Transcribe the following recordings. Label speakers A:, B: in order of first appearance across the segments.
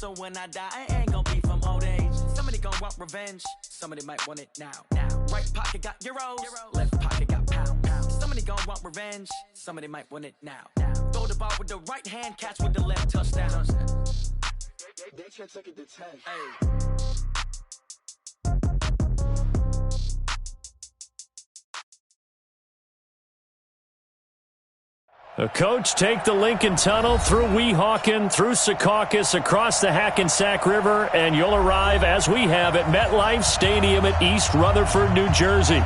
A: So when I die, it ain't gonna be from old age. Somebody gonna want revenge, somebody might want it now. Right pocket got euros, left pocket got pounds. Somebody gonna want revenge, somebody might want it now. Throw the ball with the right hand, catch with the left, touchdown. They can't take it to 10. Hey.
B: The coach take the Lincoln Tunnel through Weehawken, through Secaucus, across the Hackensack River, and you'll arrive, as we have, at MetLife Stadium at East Rutherford, New Jersey.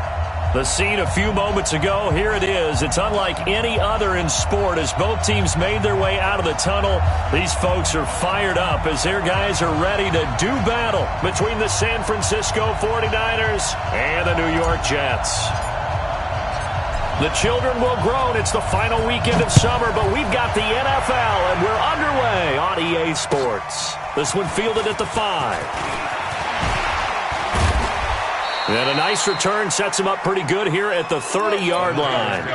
B: The scene a few moments ago, here it is. It's unlike any other in sport as both teams made their way out of the tunnel. These folks are fired up as their guys are ready to do battle between the San Francisco 49ers and the New York Jets. The children will groan. It's the final weekend of summer, but we've got the NFL, and we're underway on EA Sports. This one fielded at the 5. And a nice return sets him up pretty good here at the 30-yard line.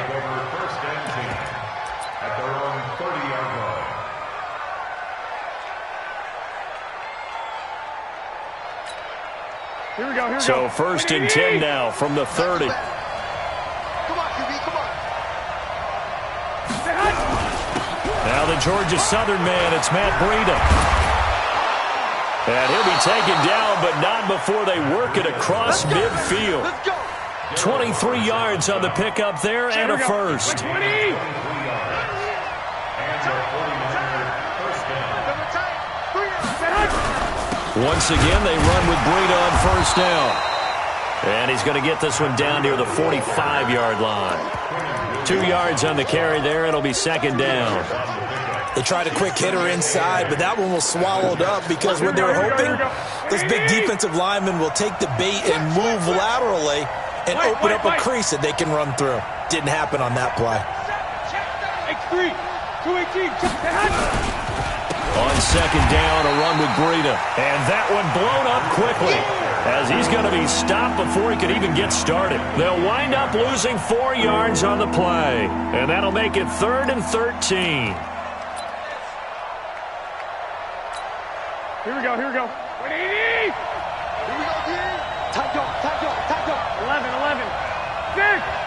C: Here we go.
B: So first and 10 now from the 30. Now the Georgia Southern man, it's Matt Breida. And he'll be taken down, but not before they work it across midfield. 23 yards on the pickup there and a first. Once again, they run with Breida on first down. And he's going to get this one down near the 45-yard line. 2 yards on the carry there. It'll be second down.
D: They tried a quick hitter inside, but that one was swallowed up because what they were hoping, those big defensive linemen will take the bait and move laterally and open up a crease that they can run through. Didn't happen on that play.
C: X3, 218,
B: on second down, a run with Breida. And that one blown up quickly as he's going to be stopped before he could even get started. They'll wind up losing 4 yards on the play. And that'll make it 3rd and 13.
C: Here we go. 180. Here we go, kid. Tight go. 11. 6.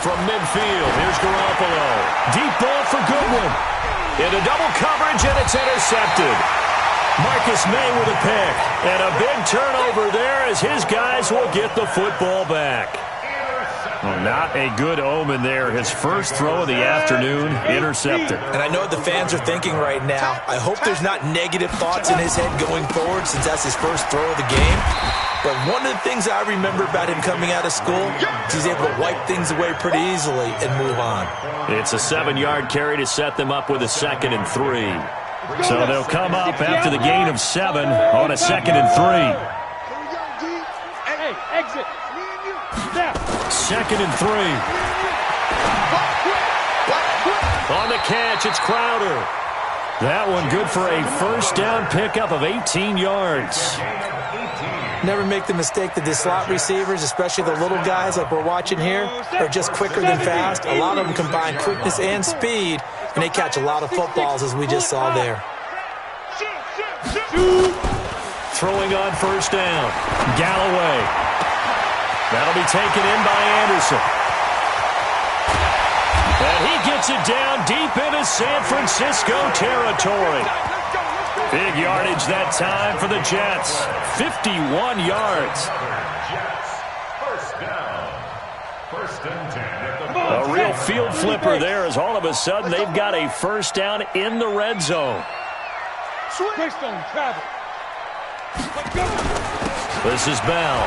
B: From midfield, here's Garoppolo. Deep ball for Goodwin. Into double coverage, and it's intercepted. Marcus May with a pick. And a big turnover there as his guys will get the football back. Well, not a good omen there. His first throw of the afternoon, intercepted.
D: And I know what the fans are thinking right now. I hope there's not negative thoughts in his head going forward since that's his first throw of the game. But one of the things I remember about him coming out of school is he's able to wipe things away pretty easily and move on.
B: It's a 7-yard carry to set them up with a 2nd and 3. So they'll come up after the gain of 7 on a 2nd and 3.
C: Hey, exit.
B: 2nd and 3. On the catch, it's Crowder. That one good for a first down pickup of 18 yards.
D: Never make the mistake that the slot receivers, especially the little guys like we're watching here, are just quicker than fast. A lot of them combine quickness and speed, and they catch a lot of footballs, as we just saw there.
B: Throwing on first down, Galloway. That'll be taken in by Anderson. And he gets it down deep into San Francisco territory. Big yardage that time for the Jets. 51 yards. A real field flipper there as all of a sudden they've got a first down in the red zone. This is Bell.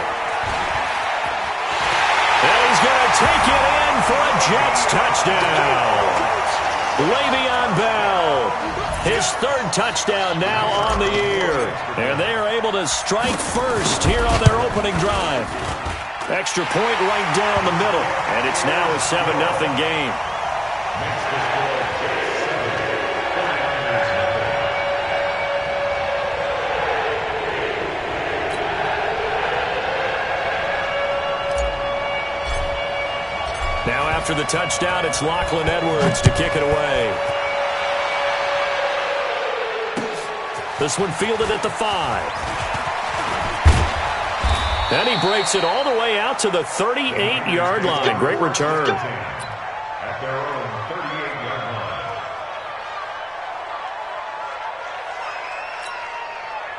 B: And he's going to take it in for a Jets touchdown. Le'Veon Bell, his 3rd touchdown now on the year. And they are able to strike first here on their opening drive. Extra point right down the middle. And it's now a 7-0 game. Now after the touchdown, it's Lachlan Edwards to kick it away. This one fielded at the 5. And he breaks it all the way out to the 38-yard line. Great return.
E: At their own 38-yard line.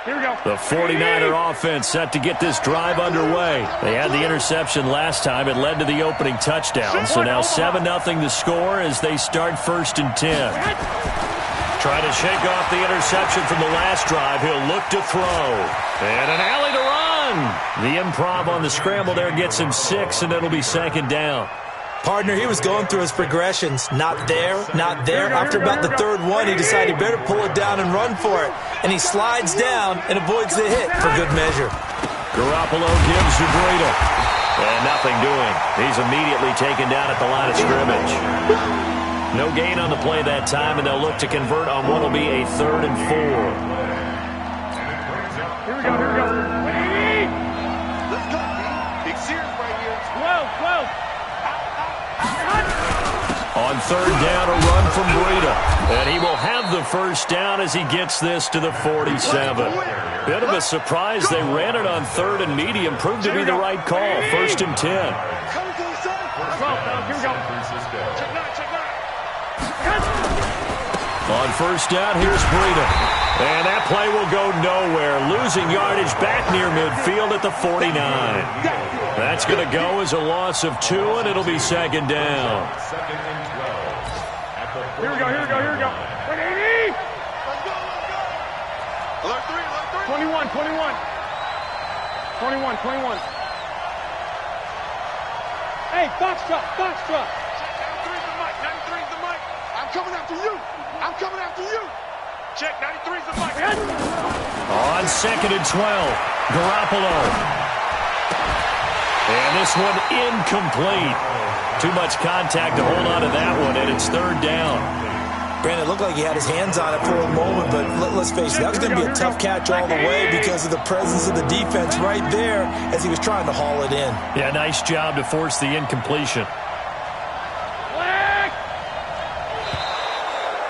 C: Here we go.
B: The 49er offense set to get this drive underway. They had the interception last time. It led to the opening touchdown. So now 7-0 the score as they start 1st and 10. Trying to shake off the interception from the last drive. He'll look to throw. And an alley to run. The improv on the scramble there gets him 6, and it'll be 2nd down.
D: Partner, he was going through his progressions. Not there, not there. After about the 3rd one, he decided he better pull it down and run for it. And he slides down and avoids the hit for good measure.
B: Garoppolo gives to Breida. And nothing doing. He's immediately taken down at the line of scrimmage. No gain on the play that time, and they'll look to convert on what will be a 3rd and 4.
C: Here we go, here we go. 180!
F: Let's go, B. Big serious right here.
C: 12, 12.
B: On 3rd down, a run from Breida. And he will have the 1st down as he gets this to the 47. Bit of a surprise. They ran it on 3rd and medium. Proved to be the right call. 1st and 10.
C: Here we go.
B: On 1st down, here's Breida. And that play will go nowhere. Losing yardage back near midfield at the 49. That's going to go as a loss of 2, and it'll be 2nd down.
C: Here we go, here we go, here we go. 180!
F: Let's go, let's go. Alert 3, alert 3.
C: 21, 21. 21, 21. Hey, Foxtrot, Foxtrot.
F: 93's the mic, 93's the mic. I'm coming after you. I'm coming after you. Check, 93's the mic.
B: On 2nd and 12, Garoppolo. And this one incomplete. Too much contact to hold on to that one, and it's 3rd down.
D: Brandon, it looked like he had his hands on it for a moment, but let's face it, that was going to be a tough catch all the way because of the presence of the defense right there as he was trying to haul it in.
B: Yeah, nice job to force the incompletion.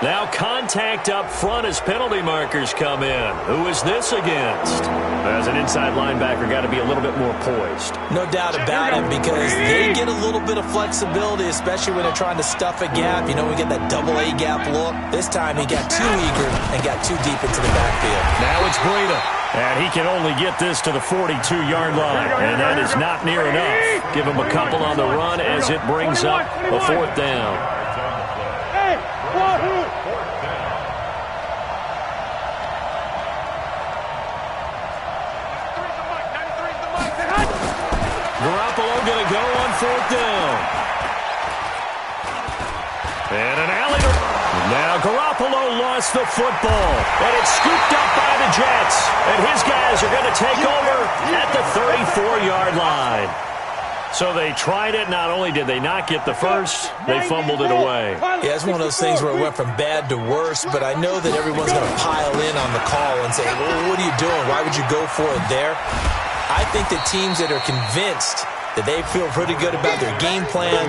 B: Now contact up front as penalty markers come in. Who is this against? As an inside linebacker, got to be a little bit more poised.
D: No doubt about it, because they get a little bit of flexibility, especially when they're trying to stuff a gap. You know, we get that double A gap look. This time he got too eager and got too deep into the backfield.
B: Now it's Breida. And he can only get this to the 42-yard line. And that is not near enough. Give him a couple on the run as it brings up a 4th down.
C: Hey, Wahoo!
B: Garoppolo going to go on 4th down. And an alley to... Now Garoppolo lost the football. And it's scooped up by the Jets. And his guys are going to take over at the 34-yard line. So they tried it. Not only did they not get the first, they fumbled it away.
D: Yeah, it's one of those things where it went from bad to worse, but I know that everyone's going to pile in on the call and say, well, what are you doing? Why would you go for it there? I think that teams that are convinced that they feel pretty good about their game plan,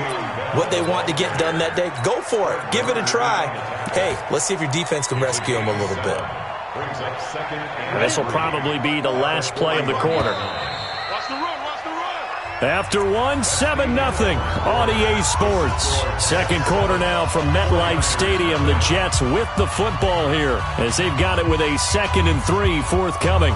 D: what they want to get done that day, go for it. Give it a try. Hey, let's see if your defense can rescue them a little bit.
B: This will probably be the last play of the quarter.
F: Watch the run, watch the run.
B: After one, 7-0 on EA Sports. 2nd quarter now from MetLife Stadium. The Jets with the football here as they've got it with a 2nd and 3 forthcoming.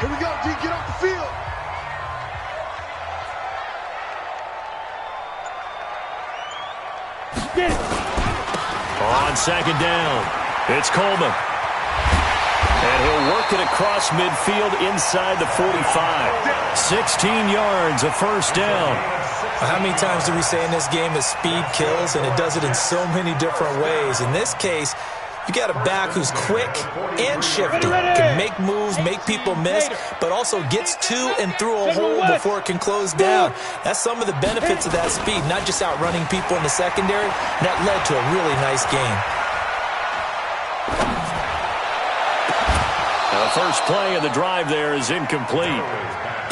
F: Here we go, D. Get off the field.
C: Get it.
B: On 2nd down, it's Coleman. And he'll work it across midfield inside the 45. 16 yards, a 1st down.
D: How many times do we say in this game that speed kills, and it does it in so many different ways? In this case, you got a back who's quick and shifty, can make moves, make people miss, but also gets to and through a hole before it can close down. That's some of the benefits of that speed, not just outrunning people in the secondary. That led to a really nice game.
B: First play of the drive there is incomplete.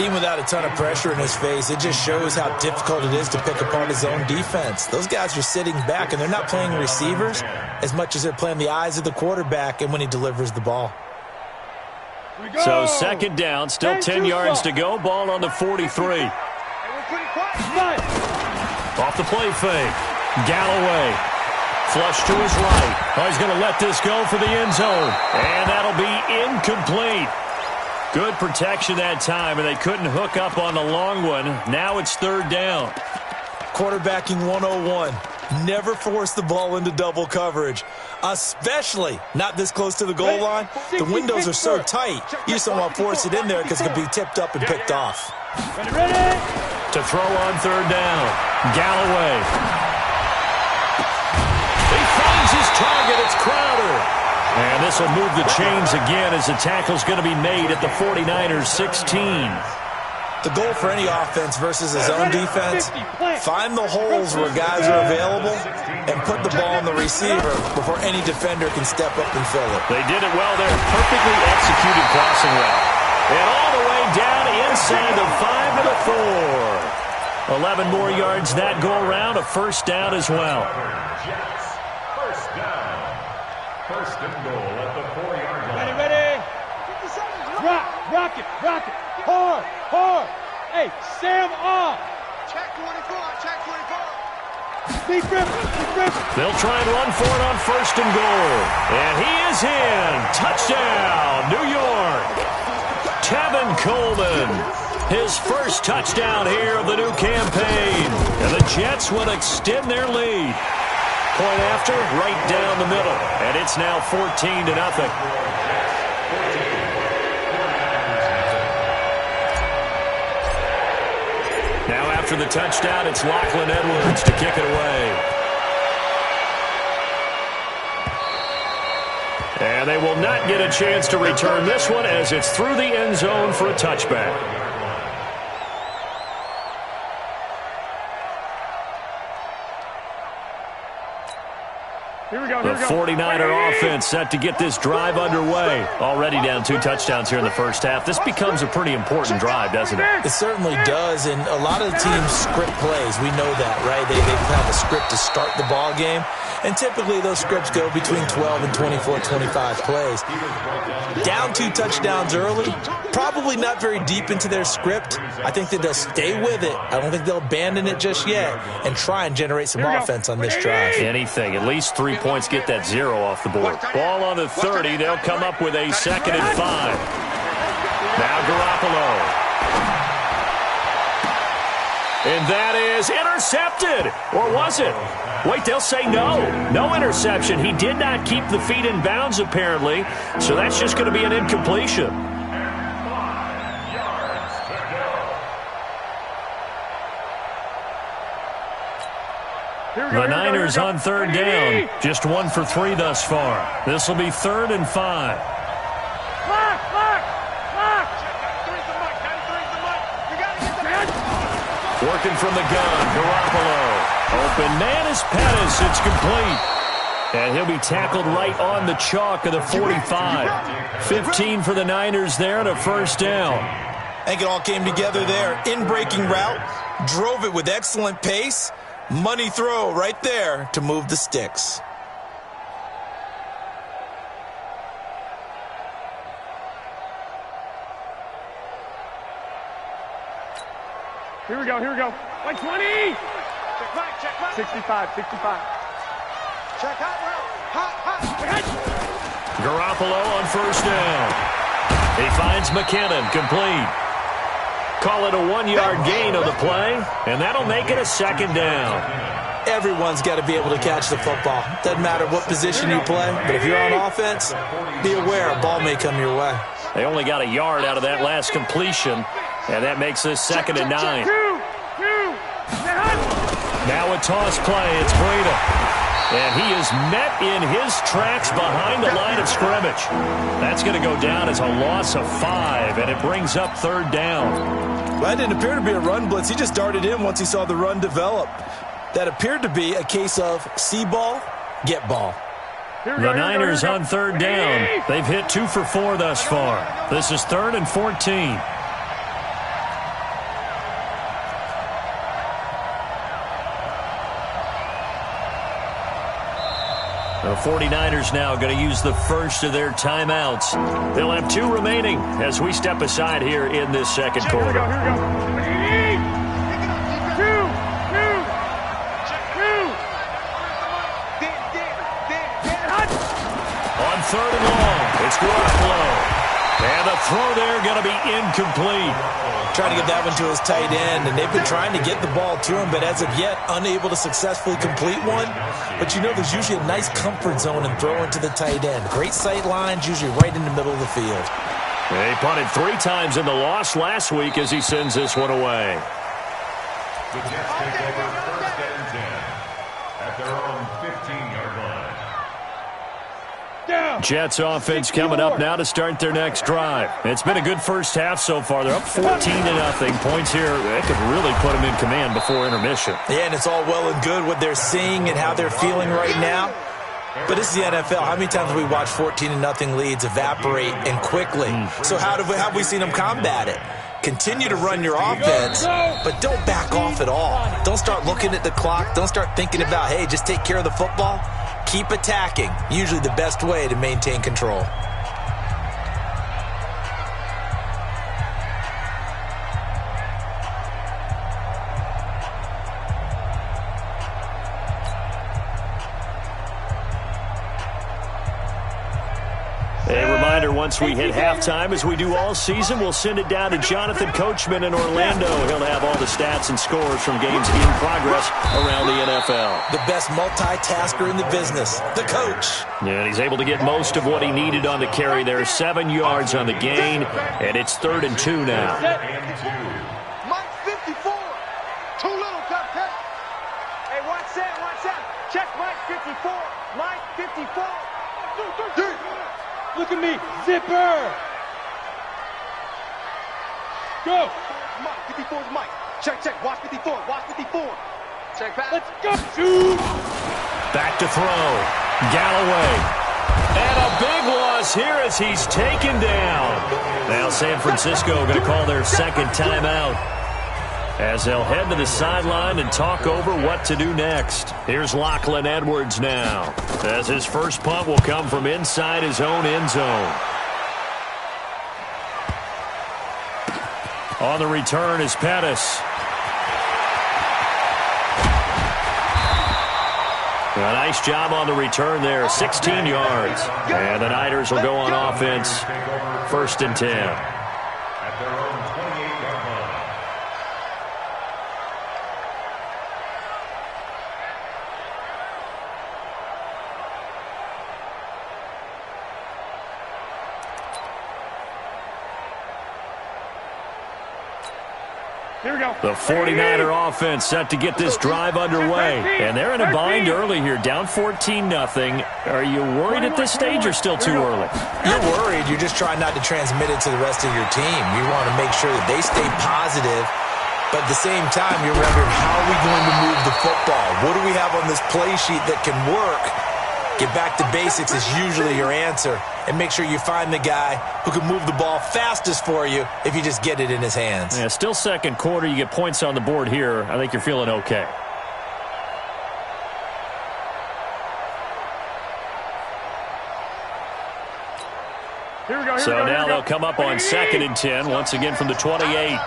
D: Even without a ton of pressure in his face, it just shows how difficult it is to pick apart his own defense. Those guys are sitting back, and they're not playing receivers as much as they're playing the eyes of the quarterback and when he delivers the ball.
B: So second down, still 10 yards to go. Ball on the 43. Off the play fake. Galloway. Flush to his right. Oh, he's going to let this go for the end zone. And that'll be incomplete. Good protection that time, and they couldn't hook up on the long one. Now it's third down.
D: Quarterbacking 101. Never force the ball into double coverage, especially not this close to the goal line. The windows are so tight, you just don't want to force it in there because it can be tipped up and picked off.
C: Ready?
B: To throw on third down, Galloway. He finds his target. It's Crowder. And this will move the chains again as the tackle's going to be made at the 49ers 16.
D: The goal for any offense versus his own defense, find the holes where guys are available and put the ball on the receiver before any defender can step up and fill it.
B: They did it well there. Perfectly executed crossing route. And all the way down inside the 5 to the 4. 11 more yards that go around. A first down as well.
E: First down. First and goal at the 4-yard line.
C: Ready? Rock it. Hard. Hey, Sam off.
F: Check 24, check 24.
C: Deep grip.
B: They'll try and run for it on first and goal. And he is in. Touchdown, New York. Tevin Coleman. His first touchdown here of the new campaign. And the Jets will extend their lead. Point after, right down the middle. And it's now 14-0. Now after the touchdown, it's Lachlan Edwards to kick it away. And they will not get a chance to return this one as it's through the end zone for a touchback.
C: Here we go.
B: The 49er offense set to get this drive underway. Already down 2 touchdowns here in the first half. This becomes a pretty important drive, doesn't it?
D: It certainly does, and a lot of the teams script plays. We know that, right? They have a script to start the ball game, and typically those scripts go between 12 and 24, 25 plays. Down 2 touchdowns early, probably not very deep into their script. I think that they'll stay with it. I don't think they'll abandon it just yet and try and generate some offense on this drive.
B: Anything. At least 3 points get that 0 off the board. Ball on the 30. They'll come up with a 2nd and 5. Now Garoppolo. And that is intercepted. Or was it? Wait, they'll say no. No interception. He did not keep the feet in bounds, apparently. So that's just going to be an incompletion. The Niners on third down. Just 1 for 3 thus far. This will be 3rd and 5. Working from the gun, Garoppolo. Open man is Pettis. It's complete. And he'll be tackled right on the chalk of the 45. 15 for the Niners there and a first down.
D: I think it all came together there. In-breaking route. Drove it with excellent pace. Money throw right there to move the sticks.
C: Here we go. 120.
F: Check back.
C: 65.
F: Check hot.
B: Garoppolo on first down. He finds McKinnon, complete. Call it a 1-yard gain on the play, and that'll make it a 2nd down.
D: Everyone's got to be able to catch the football. Doesn't matter what position you play, but if you're on offense, be aware a ball may come your way.
B: They only got a yard out of that last completion, and that makes this 2nd and 9. Now a toss play. It's Breida. And he is met in his tracks behind the line of scrimmage. That's going to go down as a loss of 5, and it brings up 3rd down.
D: Well, that didn't appear to be a run blitz. He just darted in once he saw the run develop. That appeared to be a case of see ball, get ball.
B: The Niners on third down. They've hit 2 for 4 thus far. This is 3rd and 14. The 49ers now going to use the first of their timeouts. They'll have 2 remaining as we step aside here in this second quarter.
C: Here we go.
B: 3rd and long. It's Garoppolo. And the throw there going to be incomplete.
D: Trying to get that one to his tight end, and they've been trying to get the ball to him, but as of yet, unable to successfully complete one. But you know there's usually a nice comfort zone in throwing to the tight end. Great sight lines, usually right in the middle of the field.
B: He punted 3 times in the loss last week as he sends this one away.
E: The Jets take over 1st and 10 at their own 15-yard line.
B: Jets offense coming up now to start their next drive. It's been a good first half so far. They're up 14-0. Points here, they could really put them in command before intermission.
D: Yeah, and it's all well and good what they're seeing and how they're feeling right now. But this is the NFL. How many times have we watched 14-0 leads evaporate and quickly? So how have we seen them combat it? Continue to run your offense, but don't back off at all. Don't start looking at the clock. Don't start thinking about, hey, just take care of the football. Keep attacking. Usually the best way to maintain control.
B: A reminder, once we hit halftime, as we do all season, we'll send it down to Jonathan Coachman in Orlando. He'll have all the stats and scores from games in progress around the NFL.
D: The best multitasker in the business, the coach.
B: And he's able to get most of what he needed on the carry there. 7 yards on the gain, and it's 3rd and 2 now.
F: Mike 54. Too little, Cupcake. Hey, watch that. Check Mike 54. Mike 54.
C: Look at me, zipper. Go.
F: Mike 54 is Mike. Check. Watch 54. Check back.
C: Let's go. Shoot.
B: Back to throw. Galloway. And a big loss here as he's taken down. Now San Francisco going to call their second timeout as they'll head to the sideline and talk over what to do next. Here's Lachlan Edwards now, as his first punt will come from inside his own end zone. On the return is Pettis. A nice job on the return there, 16 yards. And the Niners will go on offense, 1st and 10.
E: At their own 28-yard line.
C: Here we go.
B: The 49er offense set to get this drive underway. And they're in a bind early here, down 14-0. Are you worried at this stage or still too early?
D: You're worried. You're just trying not to transmit it to the rest of your team. You want to make sure that they stay positive. But at the same time, you're wondering, how are we going to move the football? What do we have on this play sheet that can work? Get back to basics is usually your answer. And make sure you find the guy who can move the ball fastest for you if you just get it in his hands.
B: Yeah, still second quarter. You get points on the board here. I think you're feeling okay.
C: Here we go.
B: So now they'll come up on 2nd and 10, once again from the 28.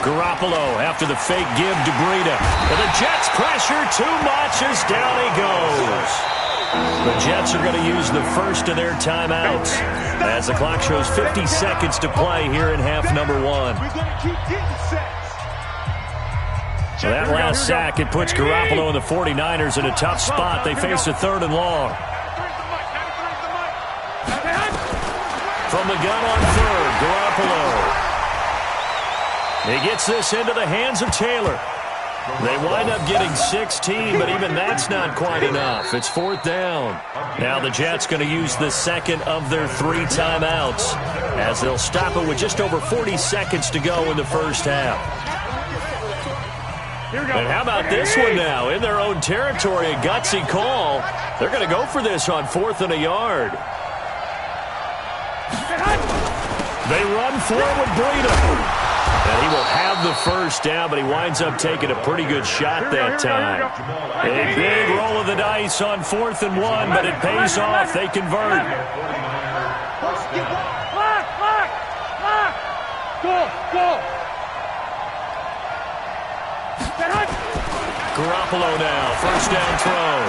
B: Garoppolo after the fake give to Breida. And the Jets pressure too much as down he goes. The Jets are going to use the first of their timeouts as the clock shows 50 seconds to play here in half number 1. That last sack, it puts Garoppolo and the 49ers in a tough spot. They face a 3rd and long. From the gun on 3rd, Garoppolo. He gets this into the hands of Taylor. They wind up getting 16, but even that's not quite enough. It's 4th down. Now the Jets going to use the second of their 3 timeouts as they'll stop it with just over 40 seconds to go in the first half. And how about this one now? In their own territory, a gutsy call. They're going to go for this on 4th and a yard. They run for it with Breida. And he will have the first down, but he winds up taking a pretty good shot that time. A big roll of the dice on 4th and 1, but it pays off. They convert.
C: Go!
B: Garoppolo now, first down throw.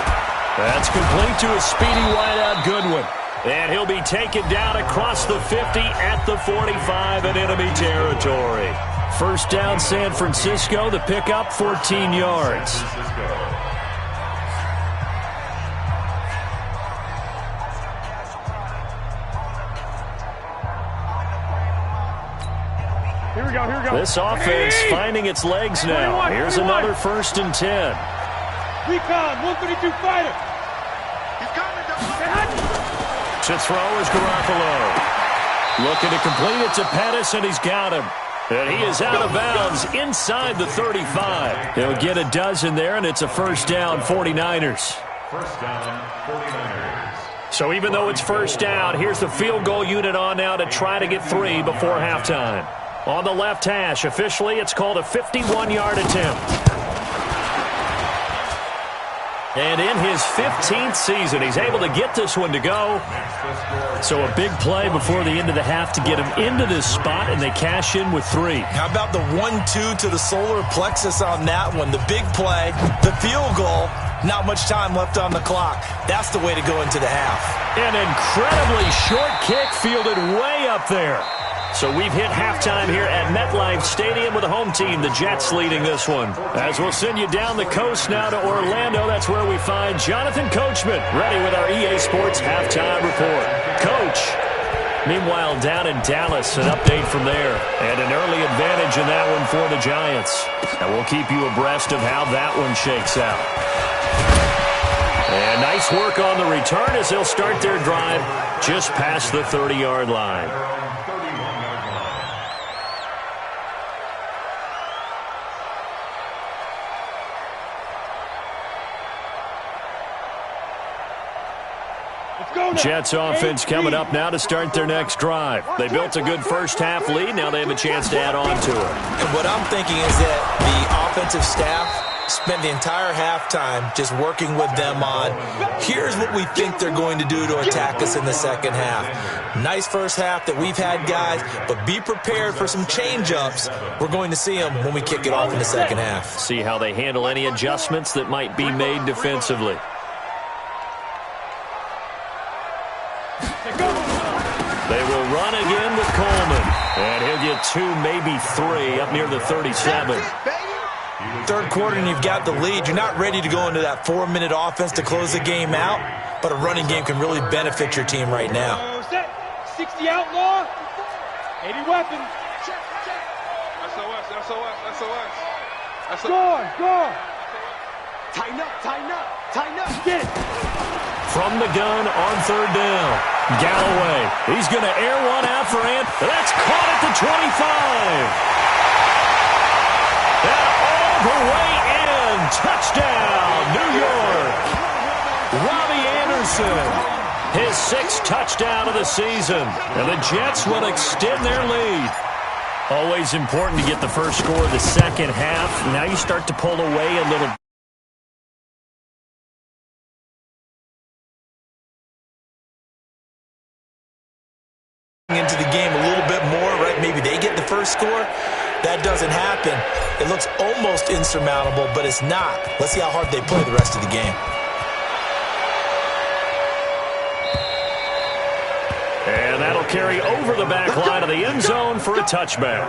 B: That's complete to a speedy wideout Goodwin. And he'll be taken down across the 50 at the 45 in enemy territory. First down San Francisco, the pickup 14 yards.
C: Here we go.
B: This offense finding its legs now. Here's another 1st and 10.
C: Recon, 132 fighter.
F: He's coming.
B: To throw is Garoppolo. Looking to complete it to Pettis, and he's got him. And he is out of bounds inside the 35. He'll get a dozen there, and it's a first down, 49ers.
E: First down, 49ers.
B: So even though it's first down, here's the field goal unit on now to try to get 3 before halftime. On the left hash, officially, it's called a 51-yard attempt. And in his 15th season, he's able to get this one to go. So a big play before the end of the half to get him into this spot, and they cash in with 3.
D: How about the 1-2 to the solar plexus on that one? The big play, the field goal, not much time left on the clock. That's the way to go into the half.
B: An incredibly short kick fielded way up there. So we've hit halftime here at MetLife Stadium with the home team, the Jets, leading this one. As we'll send you down the coast now to Orlando, that's where we find Jonathan Coachman, ready with our EA Sports halftime report. Coach, meanwhile, down in Dallas, an update from there. And an early advantage in that one for the Giants. And we'll keep you abreast of how that one shakes out. And nice work on the return as they'll start their drive just past the 30-yard line. Jets offense coming up now to start their next drive. They built a good first half lead. Now they have a chance to add on to it.
D: And what I'm thinking is that the offensive staff spent the entire halftime just working with them on, here's what we think they're going to do to attack us in the second half. Nice first half that we've had, guys, but be prepared for some change-ups. We're going to see them when we kick it off in the second half.
B: See how they handle any adjustments that might be made defensively. They will run again with Coleman. And he'll get 2, maybe 3 up near the 37.
D: Third quarter and you've got the lead. You're not ready to go into that 4-minute offense to close the game out, but a running game can really benefit your team right now.
C: 60 outlaw, 80 weapons. SOS. Score. Tighten up. Get it.
B: From the gun on third down. Galloway. He's going to air one out for Ant. That's caught at the 25. And all the way in. Touchdown, New York. Robbie Anderson. His 6th touchdown of the season. And the Jets will extend their lead. Always important to get the first score of the second half. Now you start to pull away a little.
D: Into the game a little bit more, right? Maybe they get the first score. That doesn't happen. It looks almost insurmountable, but it's not. Let's see how hard they play the rest of the game.
B: And that'll carry over the back line of the end zone for a touchback.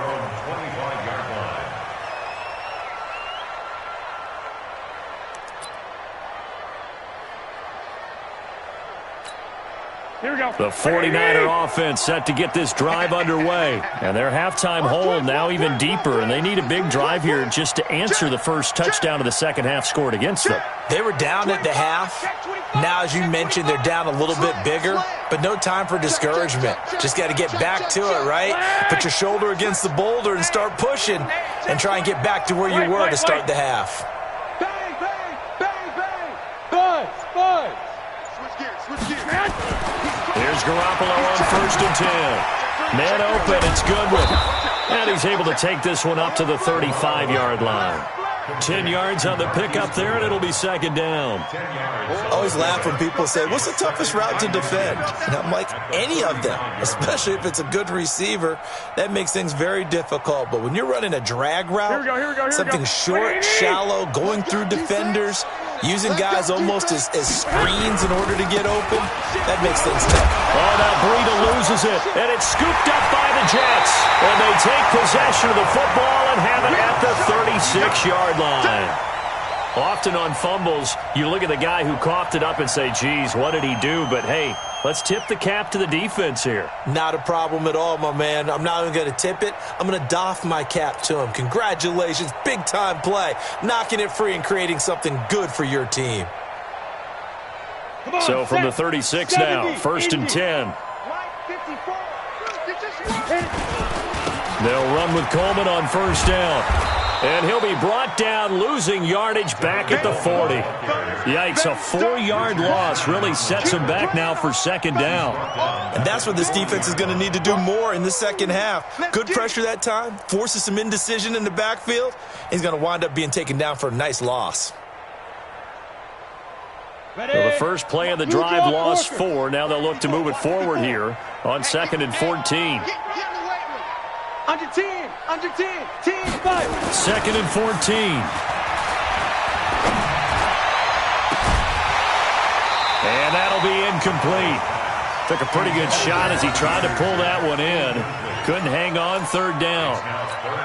C: Here we go.
B: The 49er offense set to get this drive underway. And their halftime hole now even deeper, and they need a big drive here just to answer the first touchdown of the second half scored against them.
D: They were down at the half. Now, as you mentioned, they're down a little bit bigger, but no time for discouragement. Just got to get back to it, right? Put your shoulder against the boulder and start pushing and try and get back to where you were to start the half.
C: Bang, bang, bang, bang. Buzz, buzz.
F: Switch gears, switch gears.
B: Here's Garoppolo on 1st and 10. Man open, it's Goodwin. And he's able to take this one up to the 35-yard line. 10 yards on the pickup there, and it'll be second down.
D: I always laugh when people say, what's the toughest route to defend? And I'm like, any of them, especially if it's a good receiver. That makes things very difficult. But when you're running a drag route, something short, shallow, going through defenders, using guys almost as screens in order to get open, that makes things tough.
B: Oh, now Breida loses it, and it's scooped up by the Jets. And they take possession of the football and have it at the 36-yard line. Often on fumbles, you look at the guy who coughed it up and say, geez, what did he do? But, hey, let's tip the cap to the defense here.
D: Not a problem at all, my man. I'm not even going to tip it. I'm going to doff my cap to him. Congratulations. Big-time play. Knocking it free and creating something good for your team.
B: So from the 36 now, 1st and 10. They'll run with Coleman on 1st down. And he'll be brought down, losing yardage back at the 40. Yikes, a 4-yard loss really sets him back now for second down.
D: And that's what this defense is going to need to do more in the second half. Good pressure that time, forces some indecision in the backfield. He's going to wind up being taken down for a nice loss.
B: So the first play of the drive lost 4. Now they'll look to move it forward here on 2nd and 14.
C: Under 10, under 10, 10, 5.
B: 2nd and 14. And that'll be incomplete. Took a pretty good shot as he tried to pull that one in. Couldn't hang on 3rd down.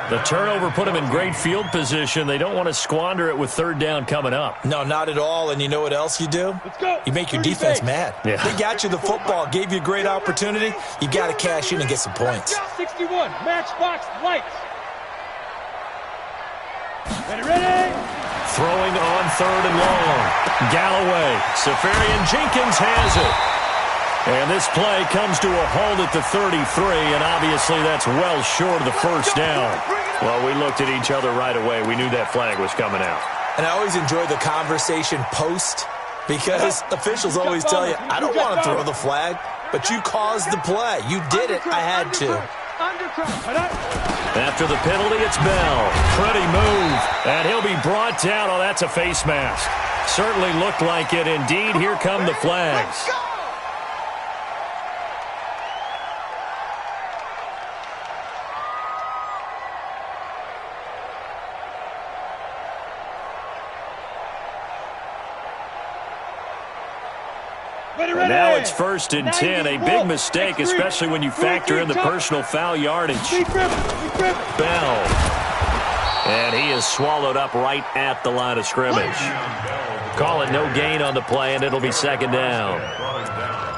B: The turnover put him in great field position. They don't want to squander it with 3rd down coming up.
D: No, not at all. And you know what else you do? You make your defense mad.
B: Yeah.
D: They got you the football, gave you a great opportunity. You got to cash in and get some points.
C: 61, matchbox lights. Ready?
B: Throwing on 3rd and long. Galloway. Safarian Jenkins has it. And this play comes to a halt at the 33, and obviously that's well short of the 1st down. Well, we looked at each other right away. We knew that flag was coming out.
D: And I always enjoy the conversation post, because officials always tell you, I don't want to throw the flag, but you caused the play. You did it. I had to.
B: After the penalty, it's Bell. Pretty move. And he'll be brought down. Oh, that's a face mask. Certainly looked like it. Indeed, here come the flags. And now it's 1st and 10. A big mistake, especially when you factor in the personal foul yardage. Bell. And he is swallowed up right at the line of scrimmage. Call it no gain on the play, and it'll be second down.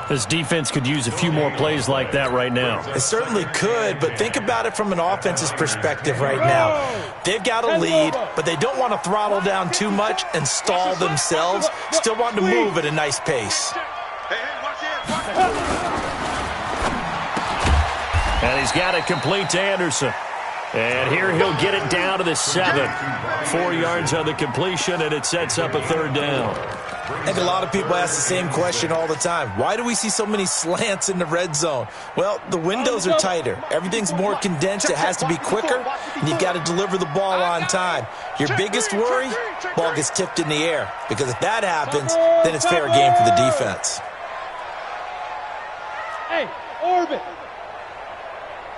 B: This defense could use a few more plays like that right now.
D: It certainly could, but think about it from an offense's perspective right now. They've got a lead, but they don't want to throttle down too much and stall themselves. Still want to move at a nice pace.
B: And he's got it complete to Anderson. And here he'll get it down to the 7. 4 yards on the completion, and it sets up a 3rd down.
D: I think a lot of people ask the same question all the time. Why do we see so many slants in the red zone? Well, the windows are tighter. Everything's more condensed. It has to be quicker, and you've got to deliver the ball on time. Your biggest worry, ball gets tipped in the air. Because if that happens, then it's fair game for the defense.
C: Hey, orbit.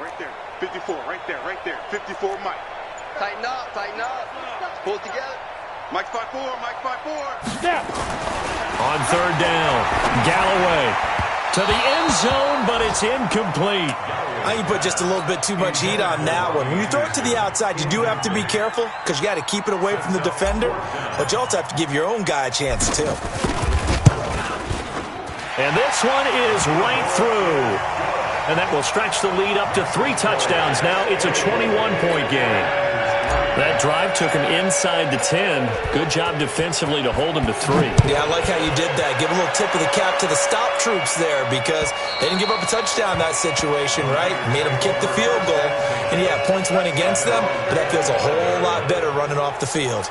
F: Right there, 54, right there, 54, Mike.
G: Tighten up, pull it together.
F: Mike 5-4, Mike 5-4.
C: Snap.
B: On 3rd down, Galloway to the end zone, but it's incomplete.
D: I think you put just a little bit too much heat on that one. When you throw it to the outside, you do have to be careful because you got to keep it away from the defender, but you also have to give your own guy a chance too.
B: And this one is right through. And that will stretch the lead up to 3 touchdowns now. It's a 21-point game. That drive took him inside the 10. Good job defensively to hold him to 3.
D: Yeah, I like how you did that. Give a little tip of the cap to the stop troops there because they didn't give up a touchdown in that situation, right? Made them kick the field goal. And, yeah, points went against them, but that feels a whole lot better running off the field.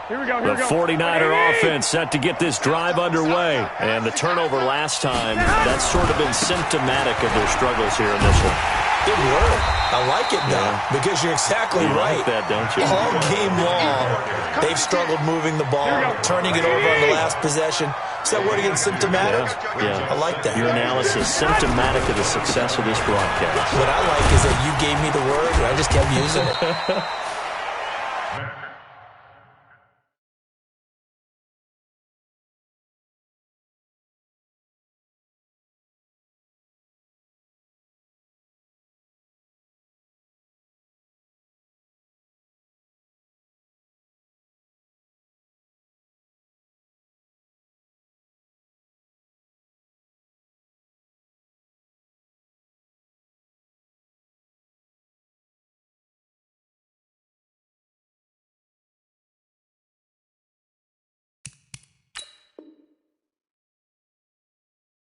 F: Here we go,
B: The 49er offense set to get this drive underway. And the turnover last time, that's sort of been symptomatic of their struggles here in this one.
D: Good word. I like it, though, because you're exactly right.
B: Like that, don't you?
D: All game long, they've struggled moving the ball, turning it over on the last possession. Is that word again, symptomatic?
B: Yeah.
D: I like that.
B: Your analysis, symptomatic of the success of this broadcast.
D: What I like is that you gave me the word, and I just kept using it.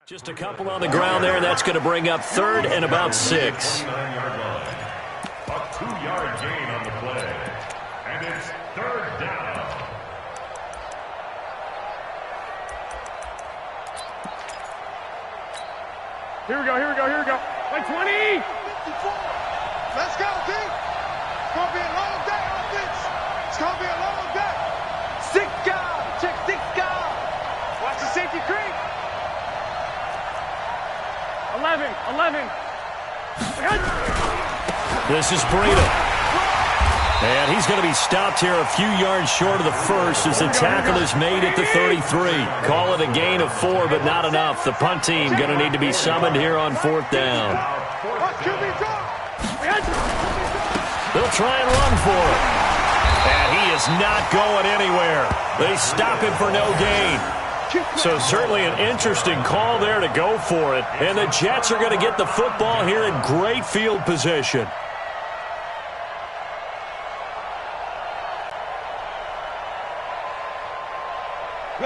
B: Just a couple on the ground there, and that's going to bring up 3rd and about 6.
E: A 2-yard gain on the play. And it's 3rd down.
F: Here we go, here we go, here we go. Like 20! 54. Let's go, team. It's going to be a long day, offense. It's going to be a long day.
C: 6 guard. Check 6 guard.
F: Watch the safety creep. 11.
B: This is Breida. And he's going to be stopped here a few yards short of the first as the tackle is made at the 33. Call it a gain of 4, but not enough. The punt team going to need to be summoned here on 4th down. They'll try and run for it. And he is not going anywhere. They stop him for no gain. So certainly an interesting call there to go for it. And the Jets are going to get the football here in great field position.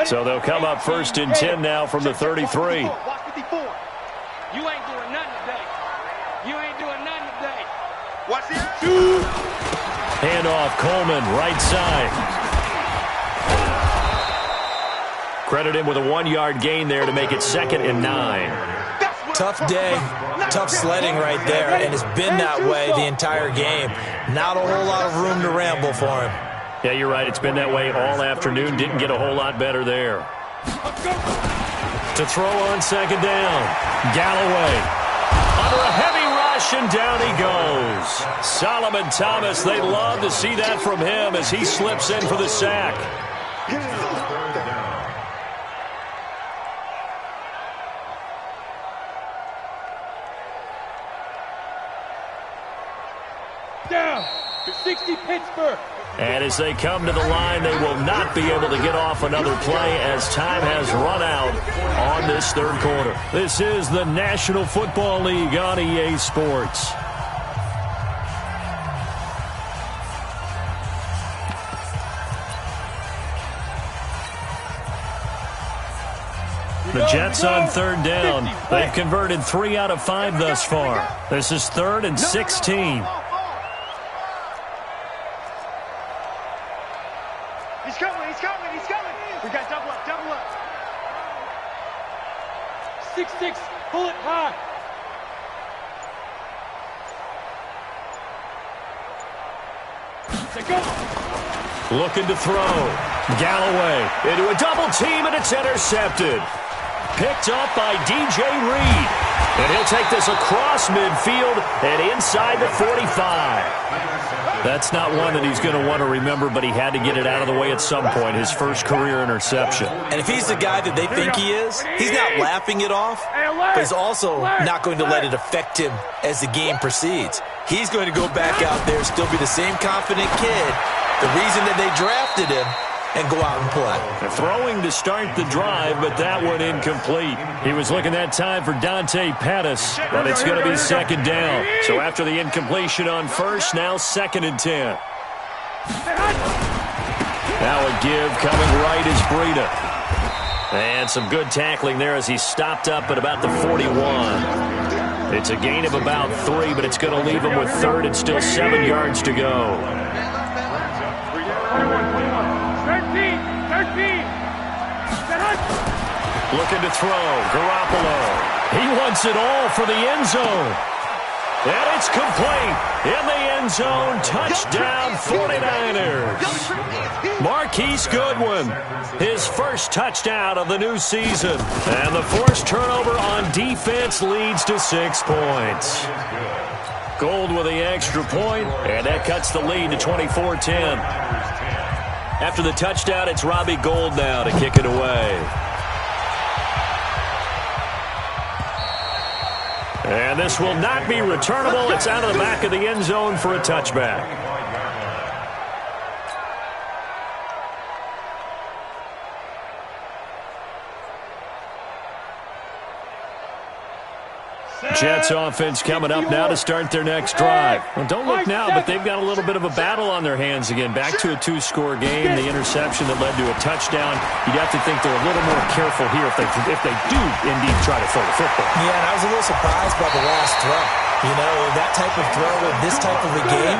B: So they'll come up 1st and 10 now from the 33.
F: You ain't doing nothing today. You ain't doing nothing today. Watch this.
B: Handoff, Coleman, right side. Credit him with a 1-yard gain there to make it 2nd and 9.
D: Tough day, tough sledding right there, and it's been that way the entire game. Not a whole lot of room to ramble for him.
B: Yeah, you're right. It's been that way all afternoon. Didn't get a whole lot better there. To throw on 2nd down. Galloway under a heavy rush, and down he goes. Solomon Thomas, they love to see that from him as he slips in for the sack.
F: Down. 60 Pittsburgh.
B: And as they come to the line, they will not be able to get off another play as time has run out on this 3rd quarter. This is the National Football League on EA Sports. The Jets on 3rd down. They've converted 3 out of 5 thus far. This is 3rd and 16.
F: He's coming. We got double up. 6-6, pull it high.
B: Looking to throw. Galloway into a double team, and it's intercepted. Picked up by DJ Reed. And he'll take this across midfield and inside the 45. That's not one that he's going to want to remember, but he had to get it out of the way at some point, his first career interception.
D: And if he's the guy that they think he is, he's not laughing it off, but he's also not going to let it affect him as the game proceeds. He's going to go back out there, still be the same confident kid. The reason that they drafted him and go out and play.
B: Throwing to start the drive, but that one incomplete. He was looking that time for Dante Pettis, but it's going to be second down. So after the incompletion on first, now 2nd and 10. Now a give coming right is Breida. And some good tackling there as he stopped up at about the 41. It's a gain of about 3, but it's going to leave him with 3rd and still 7 yards to go.
F: 13.
B: Looking to throw. Garoppolo. He wants it all for the end zone. And it's complete. In the end zone. Touchdown 49ers. Marquise Goodwin. His first touchdown of the new season. And the forced turnover on defense leads to 6 points. Gold with the extra point, and that cuts the lead to 24-10. After the touchdown, it's Robbie Gould now to kick it away. And this will not be returnable. It's out of the back of the end zone for a touchback. Jets offense coming up now to start their next drive. Well, don't look now, but they've got a little bit of a battle on their hands again. Back to a 2-score game. The interception that led to a touchdown. You'd have to think they're a little more careful here if they do indeed try to throw the football.
D: Yeah, and I was a little surprised by the last throw. You know, that type of throw in this type of a game,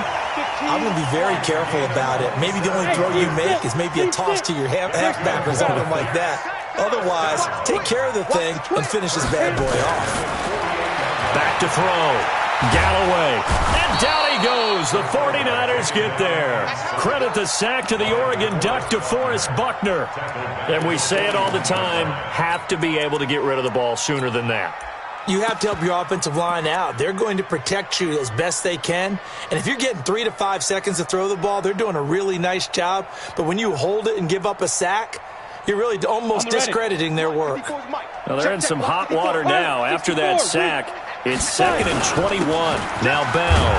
D: I'm going to be very careful about it. Maybe the only throw you make is maybe a toss to your halfback or something like that. Otherwise, take care of the thing and finish this bad boy off.
B: Back to throw. Galloway. And down he goes. The 49ers get there. Credit the sack to the Oregon Duck, DeForest Buckner. And we say it all the time, have to be able to get rid of the ball sooner than that.
D: You have to help your offensive line out. They're going to protect you as best they can. And if you're getting 3 to 5 seconds to throw the ball, they're doing a really nice job. But when you hold it and give up a sack, you're really almost discrediting their work.
B: Well, they're in some hot water now after that sack. It's 2nd and 21. Now Bell.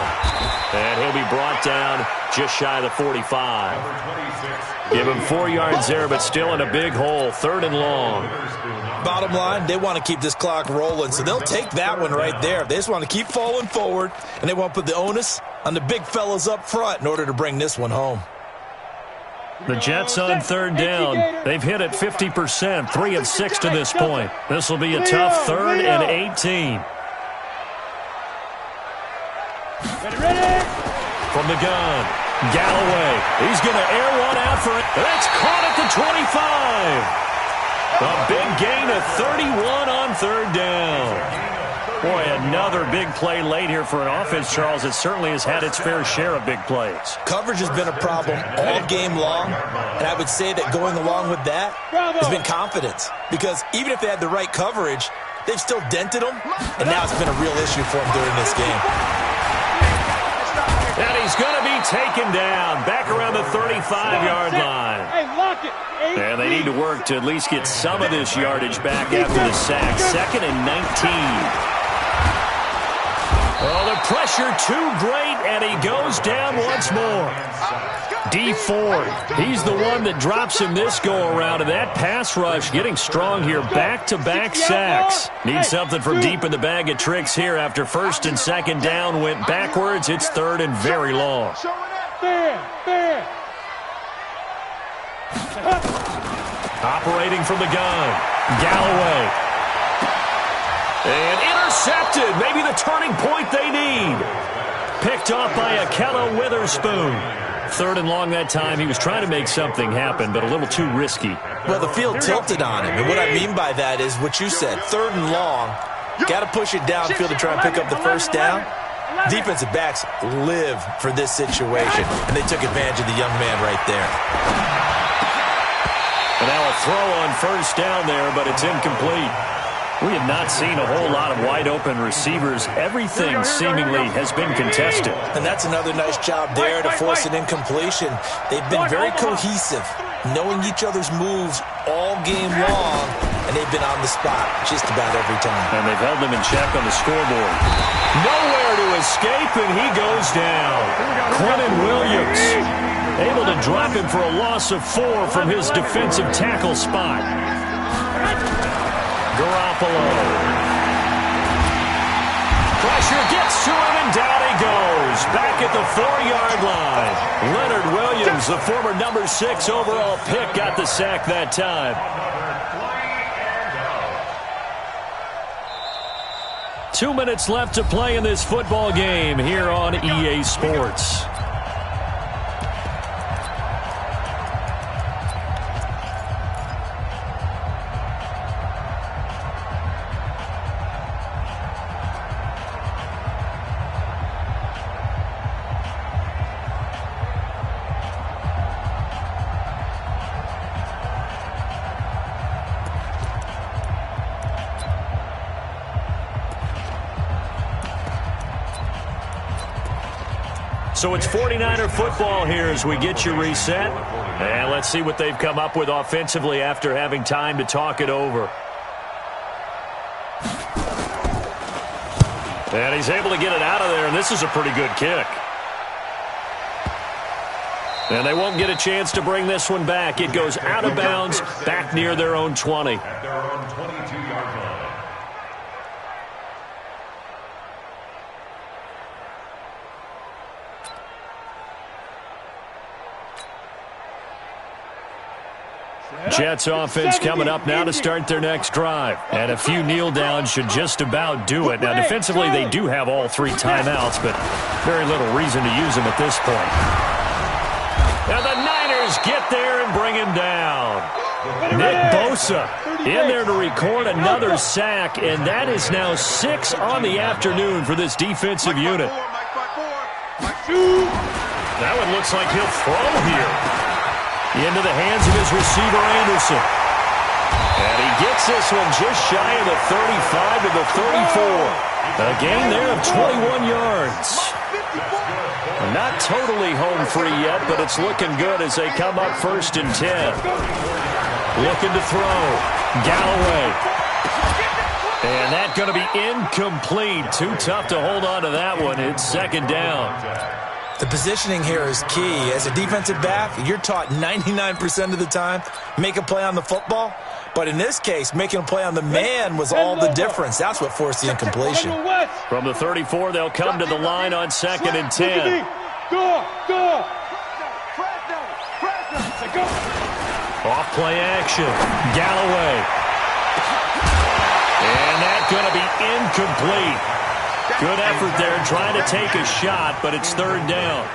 B: And he'll be brought down just shy of the 45. Give him 4 yards there, but still in a big hole. 3rd and long.
D: Bottom line, they want to keep this clock rolling, so they'll take that one right there. They just want to keep falling forward, and they want to put the onus on the big fellas up front in order to bring this one home.
B: The Jets on 3rd down. They've hit it 50%, 3 of 6 to this point. This will be a tough 3rd and 18.
F: Ready?
B: From the gun, Galloway. He's going to air one out for it. That's caught at the 25. A big gain of 31 on 3rd down. Boy, another big play late here for an offense, Charles. It certainly has had its fair share of big plays.
D: Coverage has been a problem all game long, and I would say that going along with that has been confidence. Because even if they had the right coverage, they've still dented them, and now it's been a real issue for them during this game.
B: And he's going to be taken down back around the 35-yard line.
F: Hey, lock it.
B: And they need to work to at least get some of this yardage back after the sack. 2nd and 19. Oh, the pressure too great, and he goes down once more. D Ford, he's the one that drops him this go-around, and that pass rush getting strong here. Back-to-back sacks. Need something from deep in the bag of tricks here after 1st and 2nd down went backwards. It's 3rd and very long.
F: There.
B: Operating from the gun, Galloway. And intercepted. Maybe the turning point they need. Picked off by Akello Witherspoon. 3rd and long that time. He was trying to make something happen, but a little too risky.
D: Well, the field tilted on him. And what I mean by that is what you said. 3rd and long. Got to push it downfield to try and pick up the first down. Defensive backs live for this situation. And they took advantage of the young man right there.
B: And now a throw on 1st down there, but it's incomplete. We have not seen a whole lot of wide-open receivers. Everything seemingly has been contested.
D: And that's another nice job there to force an incompletion. They've been very cohesive, knowing each other's moves all game long, and they've been on the spot just about every time.
B: And they've held them in check on the scoreboard. Nowhere to escape, and he goes down. Quentin Williams able to They'll drop him for a loss of 4 from his defensive tackle spot. Garoppolo. Pressure gets to him, and down he goes. Back at the 4-yard line. Leonard Williams, the former number 6 overall pick, got the sack that time. 2 minutes left to play in this football game here on EA Sports. So it's 49er football here as we get you reset. And let's see what they've come up with offensively after having time to talk it over. And he's able to get it out of there, and this is a pretty good kick. And they won't get a chance to bring this one back. It goes out of bounds, back near their own 20.
E: At their own 22-yard line.
B: Jets offense coming up now to start their next drive. And a few kneel downs should just about do it. Now, defensively, they do have all 3 timeouts, but very little reason to use them at this point. Now the Niners get there and bring him down. Nick Bosa in there to record another sack, and that is now 6 on the afternoon for this defensive unit. That one looks like he'll throw here. Into the hands of his receiver, Anderson. And he gets this one just shy of the 35 to the 34. A gain there of 21 yards. Not totally home free yet, but it's looking good as they come up 1st and 10. Looking to throw. Galloway. And that's going to be incomplete. Too tough to hold on to that one. It's 2nd down.
D: The positioning here is key. As a defensive back, you're taught 99% of the time, make a play on the football. But in this case, making a play on the man was all the difference. That's what forced the incompletion.
B: From the 34, they'll come to the line on 2nd and 10. Off play action. Galloway. And that's going to be incomplete. Good effort there trying to take a shot, but it's 3rd down.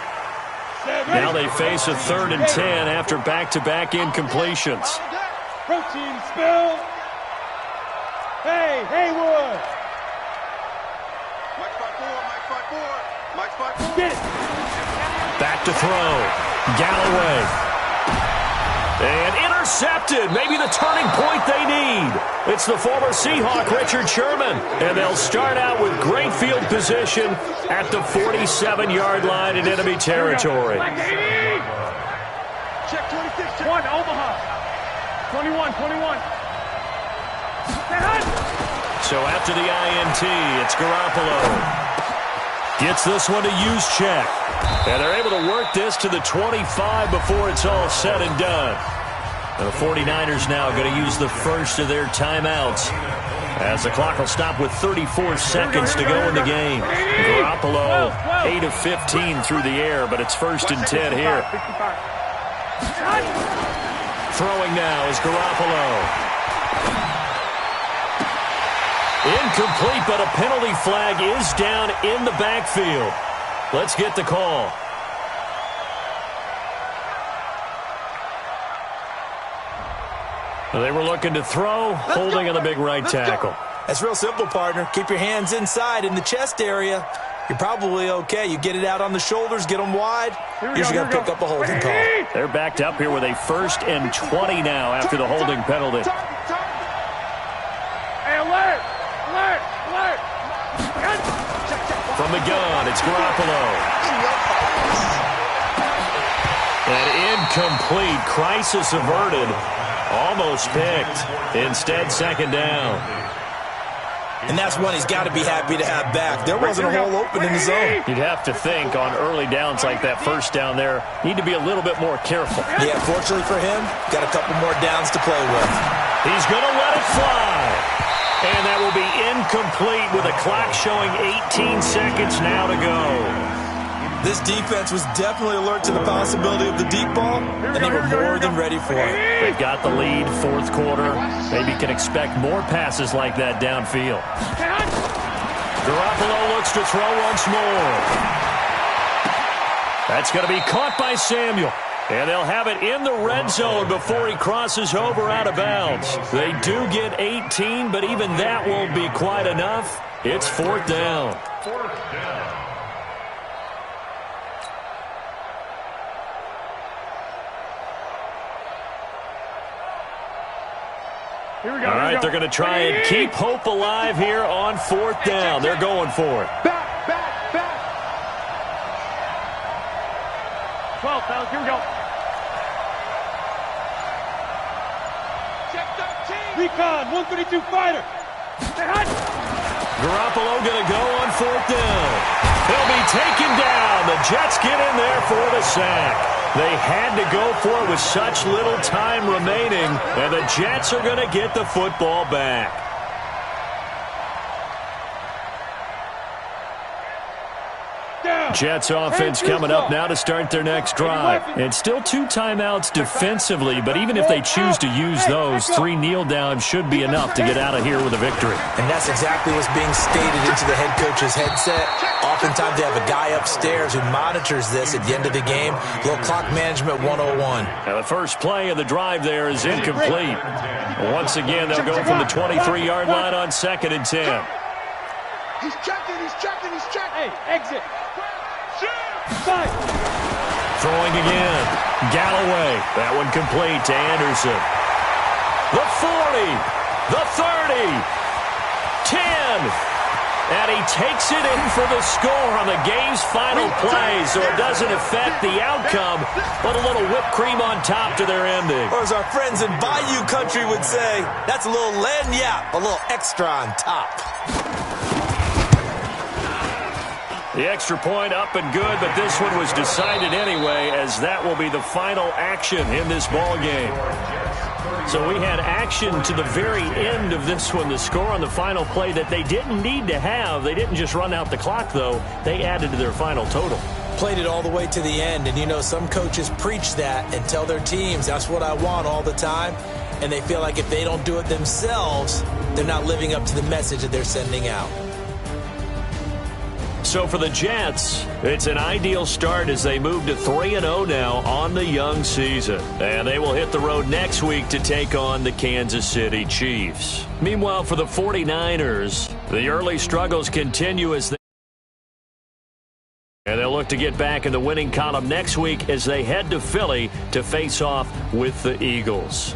B: Now they face a 3rd and 10 after back-to-back incompletions.
F: Protein spill. Hey, Haywood. Mike 5-4. Get it.
B: Back to throw. Galloway. And intercepted. Maybe the turning point they need. It's the former Seahawk, Richard Sherman. And they'll start out with great field position at the 47-yard line in enemy territory.
F: Check 26. 1, Omaha. 21.
B: So after the INT, it's Garoppolo. Gets this one to Juszczyk. And they're able to work this to the 25 before it's all said and done. And the 49ers now going to use the first of their timeouts as the clock will stop with 34 seconds to go in the game. Garoppolo, 8 of 15 through the air, but it's 1st and 10 here. Throwing now is Garoppolo. Incomplete, but a penalty flag is down in the backfield. Let's get the call. They were looking to throw, holding on the big right tackle.
D: That's real simple, partner. Keep your hands inside in the chest area. You're probably okay. You get it out on the shoulders, get them wide. Usually got to pick up a holding call.
B: They're backed up here with a 1st and 20 now after the holding penalty.
F: Hey, alert!
B: From the gun, it's Garoppolo. And incomplete. Crisis averted. Almost picked. Instead, 2nd down.
D: And that's one he's got to be happy to have back. There wasn't a hole open in the zone.
B: You'd have to think on early downs like that first down there, need to be a little bit more careful.
D: Yeah, fortunately for him, got a couple more downs to play with.
B: He's going to let it fly. And that will be incomplete with a clock showing 18 seconds now to go.
D: This defense was definitely alert to the possibility of the deep ball, and they were more than ready for it.
B: They've got the lead, fourth quarter. Maybe can expect more passes like that downfield. Garoppolo looks to throw once more. That's going to be caught by Samuel. And they'll have it in the red zone before he crosses over out of bounds. They do get 18, but even that won't be quite enough. It's fourth down.
E: Fourth down.
B: All right, they're going to try and keep hope alive here on fourth down. They're going for it.
F: Back. 12, fellas, here we go. Check 13. Recon, 132 fighter.
B: Garoppolo going to go on fourth down. He'll be taken down. The Jets get in there for the sack. They had to go for it with such little time remaining, and the Jets are going to get the football back. Jets offense coming up now to start their next drive. And still 2 timeouts defensively, but even if they choose to use those, 3 kneel downs should be enough to get out of here with a victory.
D: And that's exactly what's being stated into the head coach's headset. Oftentimes they have a guy upstairs who monitors this at the end of the game. Little clock management 101.
B: Now the first play of the drive there is incomplete. Once again, they'll go from the 23-yard line on 2nd and 10.
F: He's checking. Hey, exit.
B: Throwing again. Galloway. That one complete to Anderson. The 40. The 30. 10. And he takes it in for the score on the game's final play, so it doesn't affect the outcome, but a little whipped cream on top to their ending.
D: Or as our friends in Bayou Country would say, that's a little lagniappe, a little extra on top.
B: The extra point up and good, but this one was decided anyway, as that will be the final action in this ball game. So we had action to the very end of this one, the score on the final play that they didn't need to have. They didn't just run out the clock, though. They added to their final total.
D: Played it all the way to the end, and you know some coaches preach that and tell their teams, that's what I want all the time, and they feel like if they don't do it themselves, they're not living up to the message that they're sending out.
B: So for the Jets, it's an ideal start as they move to 3-0 now on the young season. And they will hit the road next week to take on the Kansas City Chiefs. Meanwhile, for the 49ers, the early struggles continue as they... And they'll look to get back in the winning column next week as they head to Philly to face off with the Eagles.